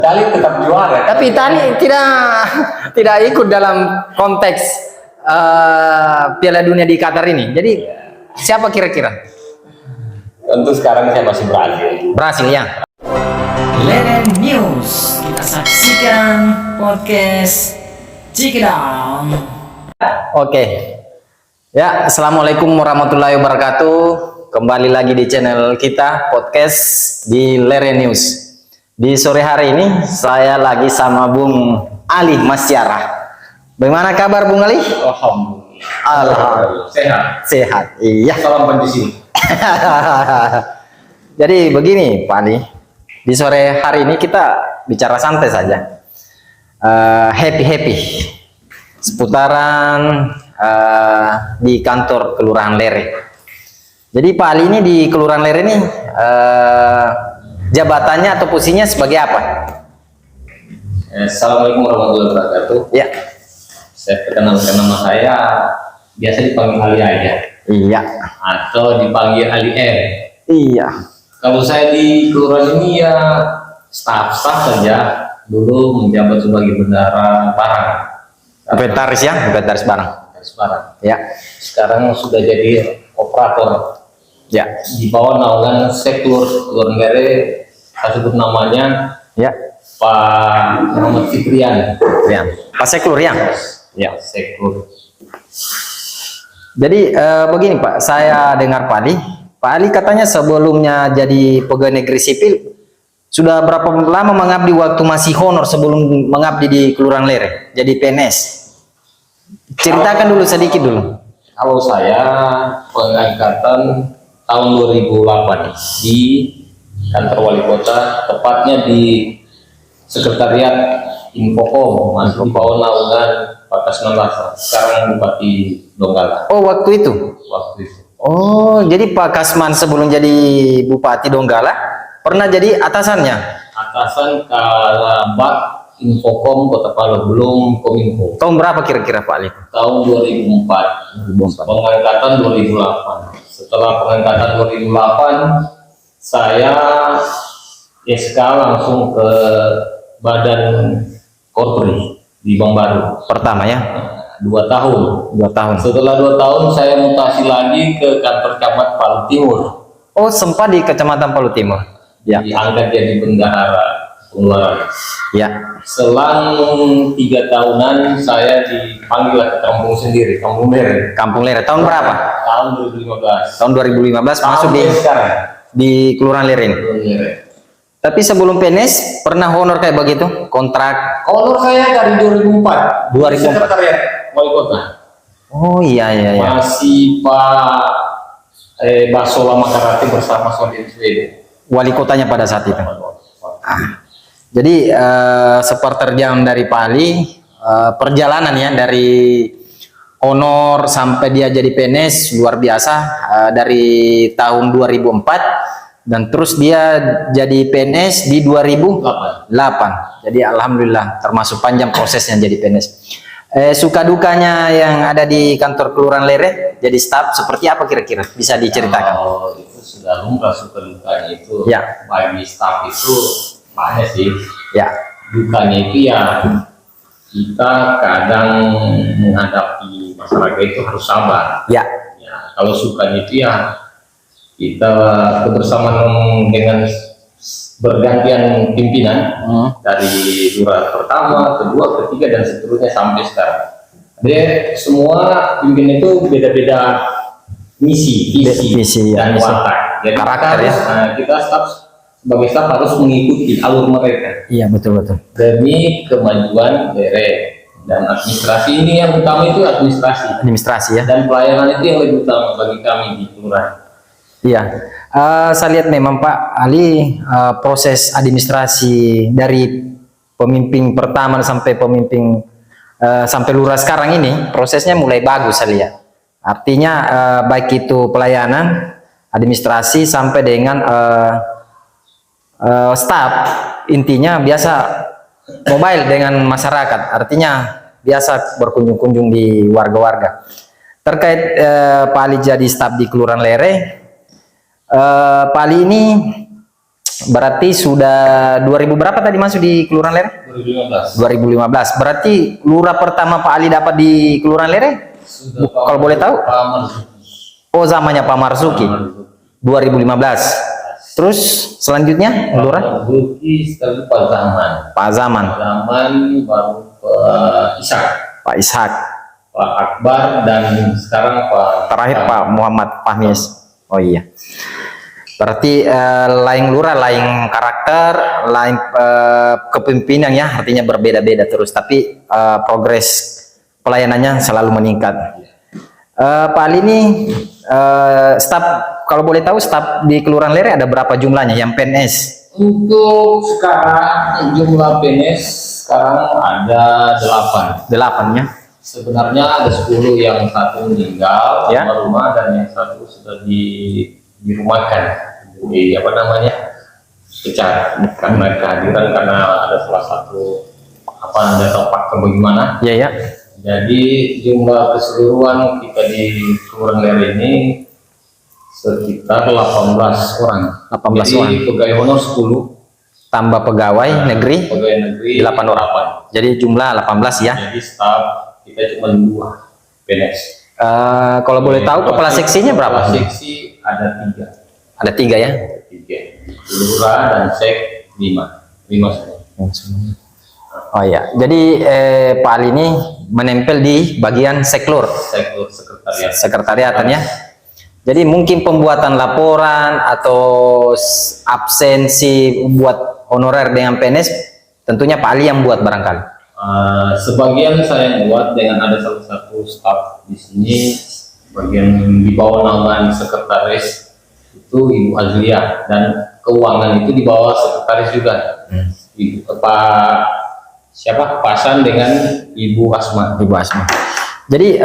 Itali tetap juara. Tapi Itali tidak ikut dalam konteks Piala Dunia di Qatar ini. Jadi siapa kira-kira? Tentu sekarang saya masih Brazil. Brasil ya. Leren News, kita saksikan podcast Check It Out. Oke. Ya, assalamualaikum warahmatullahi wabarakatuh. Kembali lagi di channel kita podcast di Leren News. Di sore hari ini saya lagi sama Bung Ali Masyarah. Bagaimana kabar Bung Ali? Alhamdulillah. Sehat. Iya. Salam kondisi. Jadi begini Pak Ali, di sore hari ini kita bicara santai saja, happy seputaran di kantor Kelurahan Lere. Jadi Pak Ali ini di Kelurahan Lere ini jabatannya atau posisinya sebagai apa? Assalamualaikum warahmatullahi wabarakatuh. Ya. Saya perkenalkan nama saya, biasa dipanggil Ali aja. Iya. Atau dipanggil Ali M. Iya. Kalau saya di kelurahan ini ya staf saja. Dulu menjabat sebagai bendahara barang. Inventaris ya, inventaris barang. Barang. Ya. Sekarang sudah jadi operator. Ya. Di bawah naungan Sektur Kelurahan Lere, saya sebut namanya Ya. Pak Muhammad Fitrian. Ya. Pak Seklur ya. Ya, Sektur. Jadi begini Pak, saya dengar Pak Ali katanya sebelumnya jadi pegawai negeri sipil, sudah berapa lama mengabdi waktu masih honor sebelum mengabdi di Kelurahan Lere, jadi PNS? Ceritakan dulu sedikit dulu. Kalau saya pengangkatan tahun 2008 di kantor wali kota, tepatnya di sekretariat Infokom, masih di bawah naungan Pak Kasman Lasa, sekarang Bupati Donggala. Oh waktu itu? Waktu itu. Oh jadi Pak Kasman sebelum jadi Bupati Donggala pernah jadi atasannya? Atasan Kalabat Infokom Kota Palu, belum Kominfo. Tahun berapa kira-kira Pak Ali? Tahun 2004. Pengangkatan 2008. Setelah pengangkatan 2008, saya SK langsung ke Badan Korpri di Bank Baru. Pertama ya? 2 tahun. 2 tahun. Setelah 2 tahun saya mutasi lagi ke kantor camat Palu Timur. Oh sempat di Kecamatan Palu Timur. Ya. Diangkat jadi bendahara pengeluaran. Ya. Selang 3 tahunan saya dipanggil ke kampung sendiri, Kampung Lere. Kampung Lere. Tahun berapa? Tahun 2015. Tahun 2015 masuk sekarang di Kelurahan Lere. Lere. Tapi sebelum PNS pernah honor kayak begitu? Kontrak? Honor saya dari 2004. 2004. Sekretariat Wali Kota. Oh iya. Masih Pak Basola Makarati bersama Sodin Swede. Wali kotanya pada saat itu. Jadi seperterjang dari Pak Ali, perjalanan ya dari honor sampai dia jadi PNS luar biasa, dari tahun 2004 dan terus dia jadi PNS di 2008. Jadi alhamdulillah termasuk panjang prosesnya jadi PNS. Suka dukanya yang ada di kantor Kelurahan Lere jadi staf seperti apa kira-kira? Bisa diceritakan? Oh, itu sudah lumrah suka dukanya itu. Ya. Bagi staf itu banyak sih. Ya. Dukanya itu ya kita kadang menghadapi masyarakat itu harus sabar. Ya. Ya, kalau sukanya itu ya kita kebersamaan dengan bergantian pimpinan dari lurah pertama, kedua, ketiga dan seterusnya sampai sekarang. Jadi semua pimpinan itu beda-beda visi dan watak. Jadi karakter kita sebagai staf harus mengikuti alur mereka. Iya betul. Demi kemajuan Lere dan administrasi, ini yang utama itu administrasi ya. Dan pelayanan itu yang lebih utama bagi kami di kelurahan. Iya, saya lihat memang Pak Ali proses administrasi dari pemimpin pertama sampai pemimpin sampai lurah sekarang ini prosesnya mulai bagus saya lihat. Artinya baik itu pelayanan, administrasi sampai dengan staf, intinya biasa mobile dengan masyarakat. Artinya biasa berkunjung-kunjung di warga-warga. Terkait Pak Ali jadi staf di Kelurahan Lere. Pak Ali ini Berarti sudah 2000 berapa tadi masuk di Kelurahan Lere? 2015. 2015. Berarti lurah pertama Pak Ali dapat di Kelurahan Lere? Sudah Kalau boleh tahu? Pak Marzuki. Oh, zamannya Pak Marzuki. 2015. Terus selanjutnya lurah Marzuki setelah itu Pak Zaman. Pak Zaman, Pak Zaman baru Pak Ishak, Pak Ishak. Pak Akbar, dan sekarang Pak Terakhir Pak Muhammad Fahmis. Oh iya. Berarti lain lurah, lain karakter, lain kepemimpinan ya, artinya berbeda-beda terus. Tapi progres pelayanannya selalu meningkat. Pak Ali ini staf, kalau boleh tahu staf di Kelurahan Lere ada berapa jumlahnya yang PNS? Untuk sekarang jumlah PNS sekarang ada 8. 8 ya. Sebenarnya ada 10 yang satu meninggal Ya. rumah dan yang satu sudah dirumahkan, di apa namanya, pecat karena kehadiran, karena ada salah satu apa namanya tempat bagaimana. Iya ya. Jadi jumlah keseluruhan kita di Kelurahan Lere ini sekitar 18 orang. 18 Jadi orang. pegawai honor 10, Tambah pegawai negeri pegawai negeri 8 orang. Jadi jumlah 18 ya. Jadi staf kita cuma 2 PNS. Kalau boleh tahu kepala seksinya berapa? Kepala seksi ada 3. Ada 3 ya. 3. Lurah dan sek 5 semua. Oh ya. Jadi Pak Ali ini menempel di bagian seklur, Sektor sekretariat. sekretariatan ya. Jadi mungkin pembuatan laporan atau absensi buat honorer dengan PNS tentunya Pak Ali yang buat barangkali. Sebagian saya yang buat dengan ada salah satu staf di sini, bagian di bawah naungan sekretaris itu Ibu Azlia, dan keuangan itu di bawah sekretaris juga. Ibu Pak siapa? Pasan dengan Ibu Asma. Ibu Asma. Jadi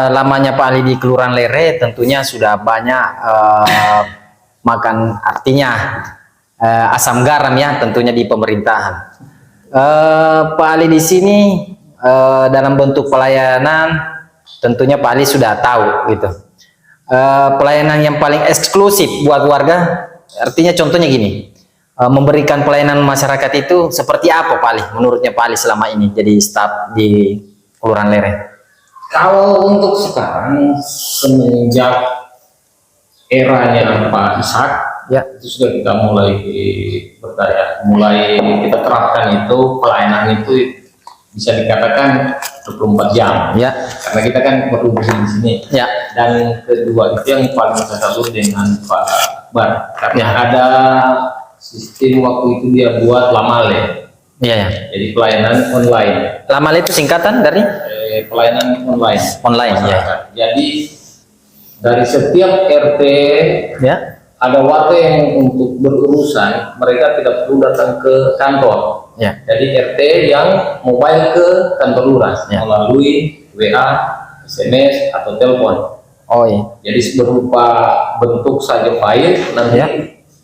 lamanya Pak Ali di Kelurahan Lere tentunya sudah banyak makan, artinya asam garam ya tentunya di pemerintahan. Pak Ali di sini dalam bentuk pelayanan tentunya Pak Ali sudah tahu gitu. Pelayanan yang paling eksklusif buat warga, artinya contohnya gini, memberikan pelayanan masyarakat itu seperti apa Pak Ali menurutnya Pak Ali selama ini jadi staf di Kelurahan Lere? Kalau untuk sekarang semenjak eranya Pak Ishak, Ya. itu sudah kita mulai berdaya, mulai kita terapkan itu pelayanan itu bisa dikatakan 24 jam. Ya. Karena kita kan berhubungan di sini. Ya. Dan kedua itu yang paling saya salut dengan Pak Akbar, karena Ya. ada sistem waktu itu dia buat lamale. Iya ya. Jadi pelayanan online. Lamale itu singkatan dari Pelayanan online. online ya. Masyarakat. Jadi dari setiap RT Ya. ada warga yang untuk berurusan mereka tidak perlu datang ke kantor. Ya. Jadi RT yang mobile ke kantor lurah Ya. melalui WA, SMS atau telepon. Oh iya. Jadi berupa bentuk saja file nanti Ya.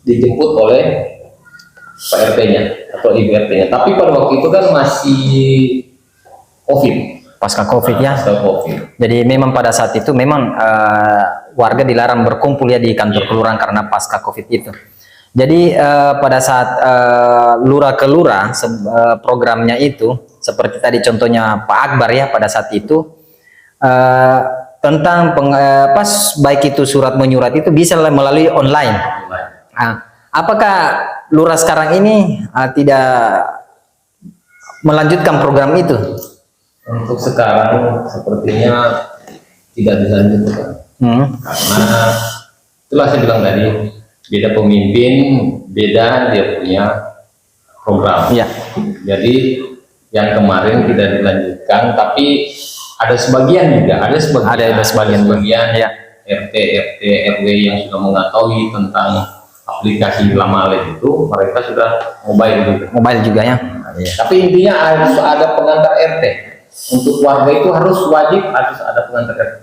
dijemput oleh Pak RT-nya atau Ibu RT-nya. Tapi pada waktu itu kan masih COVID. Pasca Covid ya. Pasca COVID. Jadi memang pada saat itu memang warga dilarang berkumpul ya di kantor kelurahan karena pasca Covid itu. Jadi pada saat lurah ke lurah programnya itu seperti tadi contohnya Pak Akbar ya pada saat itu tentang baik itu surat menyurat itu bisa melalui online. Nah, apakah lurah sekarang ini tidak melanjutkan program itu? Untuk sekarang sepertinya tidak dilanjutkan. Karena itulah saya bilang tadi, beda pemimpin, beda dia punya program. Ya. Jadi yang kemarin tidak dilanjutkan, tapi ada sebagian juga, ada sebagian Ya. RT RW yang sudah mengetahui tentang aplikasi Lamale itu, mereka sudah mobile Juga ya. Tapi intinya harus ada pengantar RT. Untuk warga itu harus wajib harus ada pengantar RT.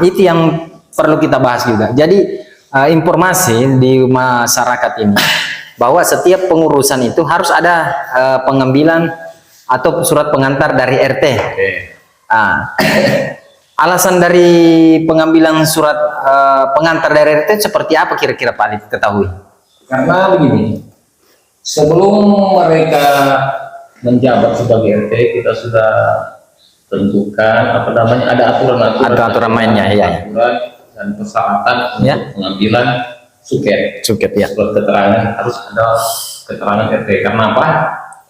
Itu yang perlu kita bahas juga. Jadi informasi di masyarakat ini bahwa setiap pengurusan itu harus ada pengambilan atau surat pengantar dari RT. Alasan dari pengambilan surat pengantar dari RT seperti apa kira-kira Pak Ali ketahui? Karena begini, sebelum mereka menjabat sebagai RT, kita sudah tentukan ada aturan mainnya, ya. aturan dan persyaratan Ya. untuk pengambilan suket. Ya. Surat keterangan harus ada keterangan RT. Karena apa?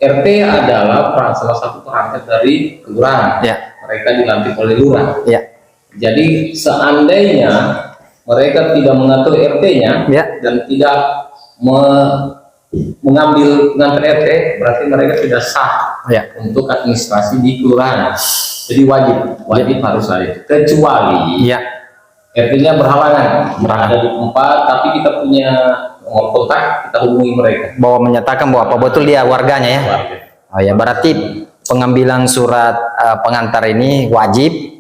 RT adalah salah satu perangkat dari kelurahan. Ya. Mereka dilantik oleh lurah. Ya. Jadi seandainya mereka tidak mengatur RT-nya Ya. dan tidak mengambil pengantar RT, berarti mereka tidak sah Ya. untuk administrasi di kelurahan. Jadi wajib harus ada. Kecuali Ya. RT-nya berhalangan, ada di tempat, tapi kita punya nomor kontak, kita hubungi mereka. Bahwa menyatakan bahwa apa betul dia warganya ya. Warga. Oh ya, berarti pengambilan surat pengantar ini wajib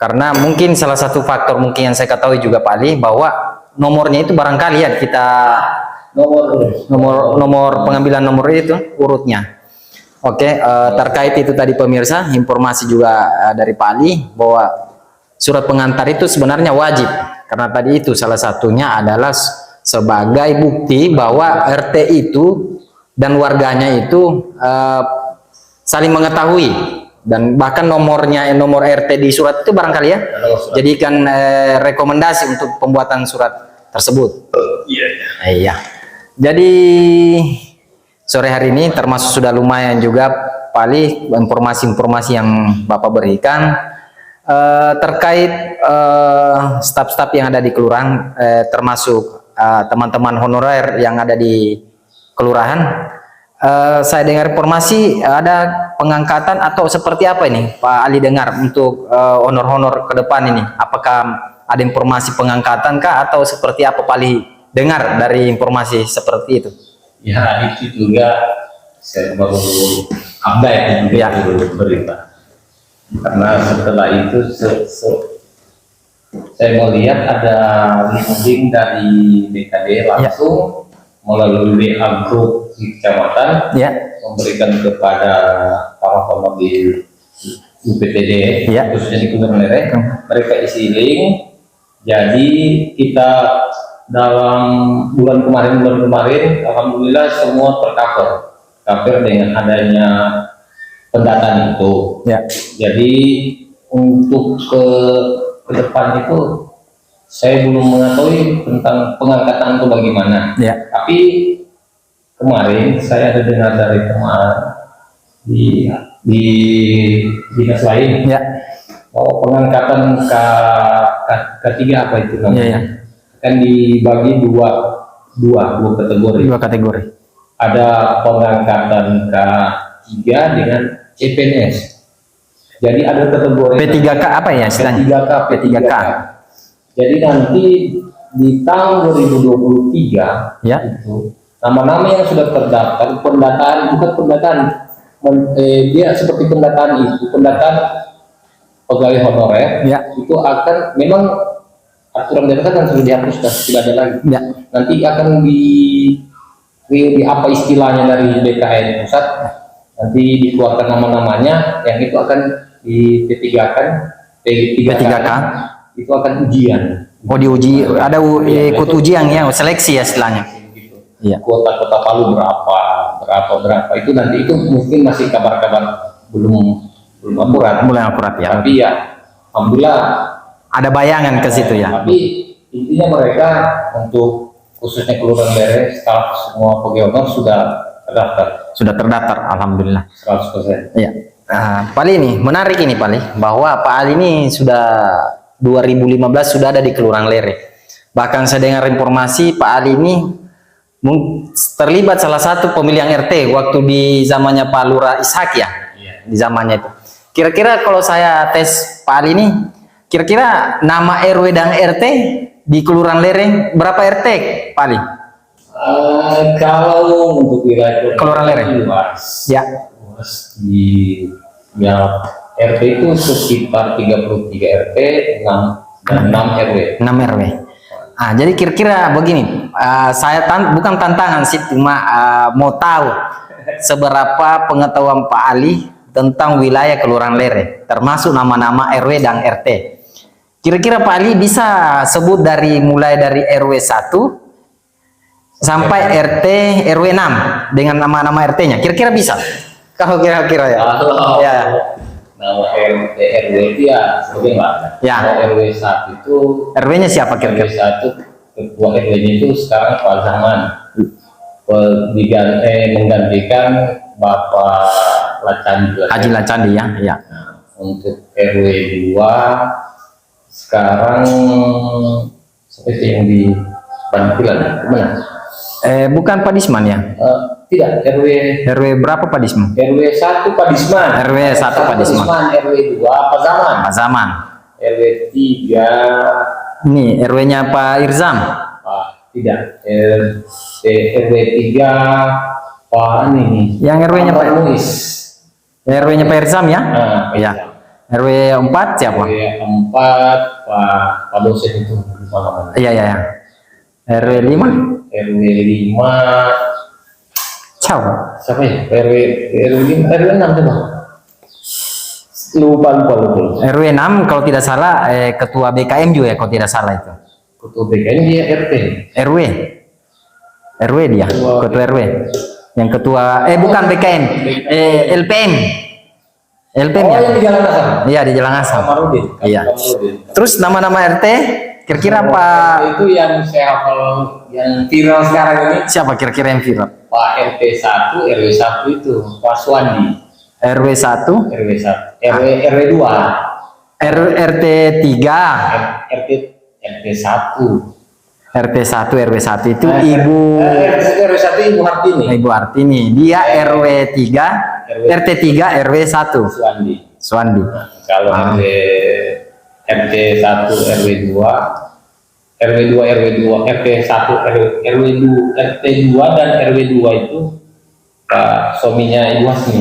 karena mungkin salah satu faktor mungkin yang saya ketahui juga Pak Ali bahwa nomornya itu barangkali ya kita nomor pengambilan nomor itu urutnya. Oke, terkait itu tadi pemirsa, informasi juga dari Pak Ali bahwa surat pengantar itu sebenarnya wajib karena tadi itu salah satunya adalah sebagai bukti bahwa RT itu dan warganya itu saling mengetahui dan bahkan nomor RT di surat itu barangkali ya jadikan rekomendasi untuk pembuatan surat tersebut. Iya. Jadi sore hari ini termasuk sudah lumayan juga Pak Ali informasi-informasi yang Bapak berikan terkait staf-staf yang ada di kelurahan termasuk teman-teman honorer yang ada di kelurahan. Saya dengar informasi ada pengangkatan atau seperti apa ini Pak Ali dengar untuk honor-honor ke depan ini, apakah ada informasi pengangkatan kah atau seperti apa Pak Ali dengar dari informasi seperti itu? Ya, itu juga saya baru update Ya. berita. Karena setelah itu saya melihat ada link dari BKD langsung melalui WA grup di kecamatan memberikan kepada para honor di UPTD khususnya di Kelurahan Lere, mereka isi link. Jadi kita dalam bulan kemarin alhamdulillah semua tercover dengan adanya pendataan itu. Jadi untuk ke depan itu saya belum mengetahui tentang pengangkatan itu bagaimana. Tapi kemarin saya ada dengar dari teman di dinas lain bahwa pengangkatan ketiga apa itu namanya akan dibagi dua kategori. Ada pengangkatan K3 dengan CPNS. Jadi ada kategori P3K apa ya istilahnya? P3K. Jadi nanti di tahun 2023 itu nama-nama yang sudah terdaftar dia seperti pendataan pegawai honorer itu akan memang aturan daerah kan sudah dihapus, tidak ada lagi. Nanti akan di apa istilahnya dari BKN pusat, nanti dikeluarkan nama-namanya yang itu akan di P3K itu akan ujian. Diuji, ada ikut ujian ya, seleksi ya istilahnya. Kota Palu berapa itu nanti itu mungkin masih kabar-kabar belum akurat ya. Tapi ya alhamdulillah ada bayangan ke situ ya. Tapi intinya mereka untuk khususnya Kelurahan Lere staf semua pegawai honor sudah terdaftar alhamdulillah 100%. Iya. Pak Ali ini menarik ini Pak Ali bahwa Pak Ali ini sudah 2015 sudah ada di Kelurahan Lere. Bahkan saya dengar informasi Pak Ali ini terlibat salah satu pemilihan RT waktu di zamannya Pak Lurah Ishak ya. Di zamannya itu. Kira-kira kalau saya tes Pak Ali ini, kira-kira nama RW dan RT di Kelurahan Lere berapa RT Pak Ali? Kalau untuk wilayah Kelurahan Lere luas di RT itu sekitar 33 RT dan 6 RW. 6 RW. Jadi kira-kira begini, saya bukan tantangan sih, cuma mau tahu seberapa pengetahuan Pak Ali tentang wilayah Kelurahan Lere, termasuk nama-nama RW dan RT. Kira-kira Pak Ali bisa sebut mulai dari RW 1 sampai RT RW 6 dengan nama-nama RT-nya. Kira-kira bisa? Kalau kira-kira ya. Kalau Ya. nama RT RW itu ya bagaimana? Ya. Kalau RW 1 itu RW-nya siapa RW kira-kira? 1 ketua RW-nya itu sekarang Pak Zaman menggantikan Bapak Lacandi. Haji Lacandi ya. Ya. Nah, untuk RW 2 sekarang seperti yang di Pantilan, mana? Bukan Pak Disman ya? Tidak, RW berapa Pak Disman? RW 1 Pak Disman. RW 1 Pak Disman. RW 2 Pak Zaman. Pak Zaman. RW 3 Ini RW-nya Pak Irzam. tidak. RW 3 Pak ini nih. Yang RW-nya Pak Muis. RW-nya Pak Irzam ya? Pak Ya. Irzam. RW 4 siapa? RW 4 Pak dosen itu lupa namanya. Iya ya. RW 5 RW 5 siapa? siapa ya? RW 5 RW 6 coba. Lupa. RW 6 kalau tidak salah ketua BKM juga ya kalau tidak salah itu. Ketua BKN dia RT. RW dia, ketua RW. Yang ketua bukan BKM, LPM. LPM Oh, ya. yang di Jalan Asam. Iya di Jalan Asam. Kamarudin. Iya. Kamarudin. Terus nama-nama RT kira-kira Pak Itu yang saya hafal yang viral sekarang ini. siapa kira-kira yang viral? Pak RT 1, RW 1 itu Pak Suwandi. RW 1, RW 1, RW 2. RT 3, RT 1. RT 1, RW 1 itu Ibu RW 1 Ibu Hartini. Ibu Artini. Dia RW 3, RT 3, RW 1. Suwandi. Suwandi. Kalau RT 1, RW 2, RW 2, RT 1, RW 2, RT 2 dan RW 2 itu Pak suaminya Ibu Hasni.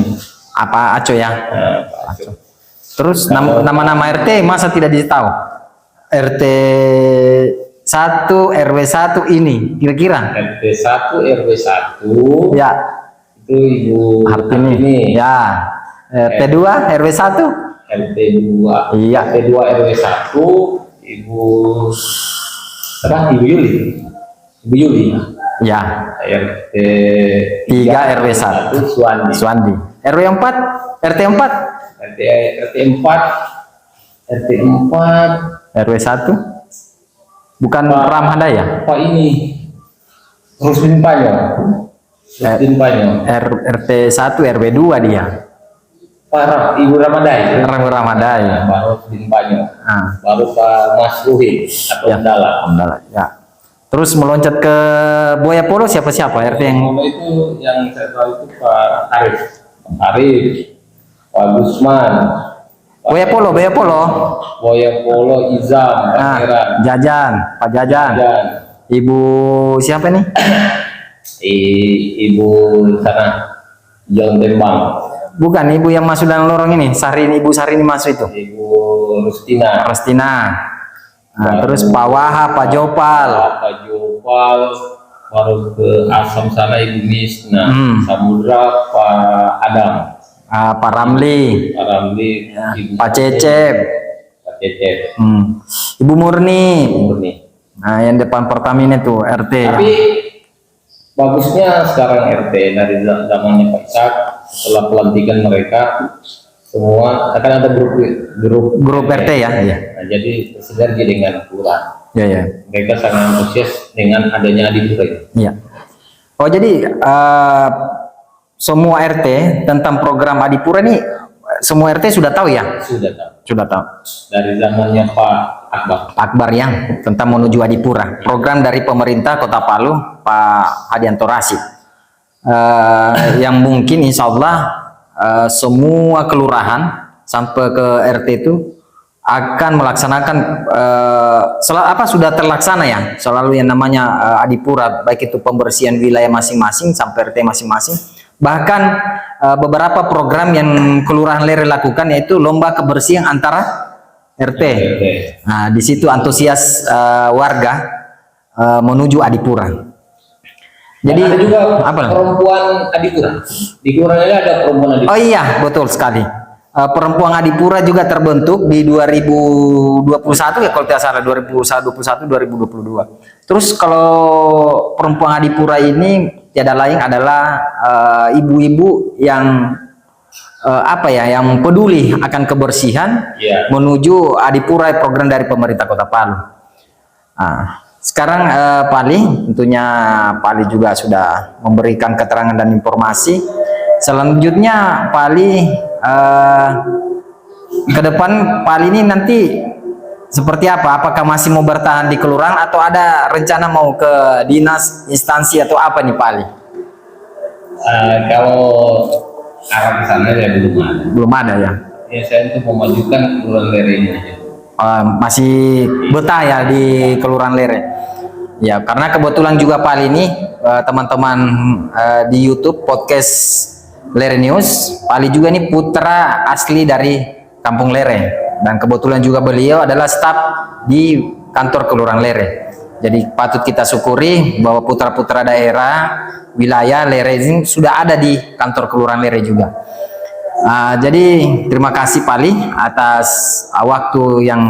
Apa Aco ya? Pak Aco. Terus nama-nama RT masa tidak ditahu? RT 1, RW 1 ini kira-kira? RT 1, RW 1 Ya, itu Ibu Hartini. Ya. RT 2, RW 1? RT 2. Iya. RT 2, RW 1 Ibu Yuli. Ibu Yuli. Ya. RT 3, RW 1. Suwandi. Suwandi. RW 4, RT 4, RT 4, RT 4 RW 1. Bukan Ramadaya. Pak ini Rusdin Panyo. Rusdin Panyo. RT 1, RW 2 dia. Pak Ibu Ramadai. Ramadaya. Pak Rusdin Panyo. Ah, Baru Pak Mas Ruhi atau Ya. Andala. alhamdulillah. Ya. Terus meloncat ke Buaya Polo siapa-siapa RT yang Itu yang saya tahu itu Pak Arif, Pak Gusman, Buaya Polo, Boya Polo, Izam, Pangeran, Jajan, Pak Jajan. dan Ibu siapa nih? Ibu sana Jalan Tembang, Bukan ibu yang masuk dalam lorong ini, Ibu Sarini masuk itu. Ibu Rustina, Rastina. Nah, terus Pak Wahab, Pak Jopal. Pak Jopal, baru ke Asam sana Ibu Misna, Samudra Pak Adam, Pak Ramli, Pak Ramli, Ibu Pak Cecep, Pak Cecep, Ibu Murni. Murni. Nah, yang depan Pertamina itu RT. Tapi bagusnya sekarang RT dari zamannya Pak Ishak, setelah pelantikan mereka semua akan ada grup RT ya. Iya. Nah, jadi bersinergi dengan kelurahan. Iya, iya. Mereka sangat antusias dengan adanya Adipura ini. Iya. Oh, jadi semua RT tentang program Adipura ini semua RT sudah tahu ya? Sudah tahu Sudah tahu. dari zamannya Pak Akbar. Akbar yang tentang menuju Adipura, program dari pemerintah Kota Palu, Pak Hadianto Rasid, yang mungkin insya Allah semua kelurahan sampai ke RT itu akan melaksanakan sudah terlaksana ya, selalu yang namanya Adipura, baik itu pembersihan wilayah masing-masing sampai RT masing-masing. Bahkan beberapa program yang kelurahan Lere lakukan yaitu lomba kebersihan antara RT. Nah, di situ antusias warga menuju Adipura. Jadi ada juga apa? perempuan Adipura. Di kelurahan ini ada perempuan Adipura. Oh iya, betul sekali. Perempuan Adipura juga terbentuk di 2021 ya kalau tidak salah, 2021 2022. Terus kalau Perempuan Adipura ini tiada lain adalah ibu-ibu yang yang peduli akan kebersihan menuju Adipura, program dari pemerintah Kota Palu. Sekarang Pak Ali, tentunya Pak Ali juga sudah memberikan keterangan dan informasi. Selanjutnya Pak Ali, ke depan Pak Ali ini nanti seperti apa? Apakah masih mau bertahan di kelurahan atau ada rencana mau ke dinas, instansi atau apa nih Pak Ali? Kalau arah ke sana ya Belum ada ya. Ya saya itu memajukan Kelurahan Lere ini aja. Masih betah ya di Kelurahan Lere. Ya, karena kebetulan juga Pak Ali ini teman-teman di YouTube podcast Lere News, Pak Ali juga ini putra asli dari Kampung Lere, dan kebetulan juga beliau adalah staf di kantor Kelurahan Lere. Jadi patut kita syukuri bahwa putra-putra daerah wilayah Lere ini sudah ada di kantor Kelurahan Lere juga. Jadi terima kasih Pak Ali atas waktu yang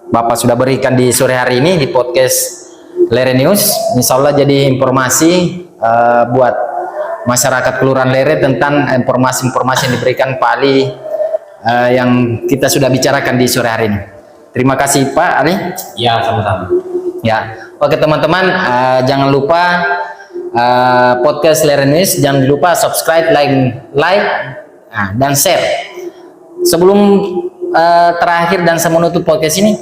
Bapak sudah berikan di sore hari ini di podcast Lere News. Insya Allah jadi informasi buat masyarakat Kelurahan Lere tentang informasi-informasi yang diberikan Pak Ali yang kita sudah bicarakan di sore hari ini. Terima kasih Pak Ali. Ya, sama-sama. Ya, oke teman-teman, jangan lupa podcast Lere News, jangan lupa subscribe, like, dan share. Sebelum terakhir dan saya menutup podcast ini,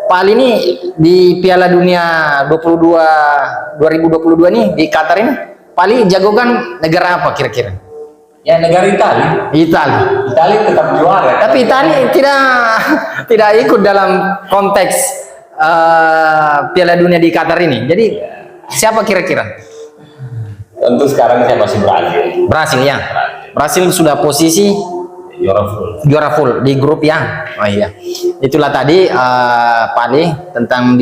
Pak Ali ini di Piala Dunia 2022 nih di Qatar ini, Pak Ali jagokan negara apa kira-kira? Ya, negara Italia. Italia tetap juara. Tapi Italia tidak ikut dalam konteks Piala Dunia di Qatar ini. Jadi siapa kira-kira? Tentu sekarang saya masih Brazil. Brasil ya. Brasil sudah posisi juara full di grup yang. Oh iya. Itulah tadi Pak Ali tentang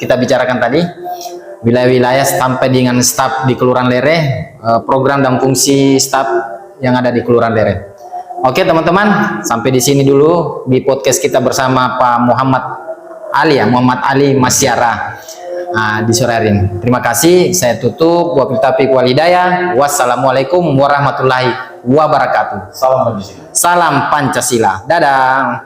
kita bicarakan tadi wilayah-wilayah sampai dengan staf di Kelurahan Lere, program dan fungsi staf yang ada di Kelurahan Lere. Oke teman-teman, sampai di sini dulu di podcast kita bersama Pak Muhammad Ali Masyara di sore hari ini. Terima kasih, saya tutup. Wabillahi taufiq wal hidayah. Wassalamualaikum warahmatullahi wabarakatuh. Salam Pancasila. Salam Pancasila. Dadah.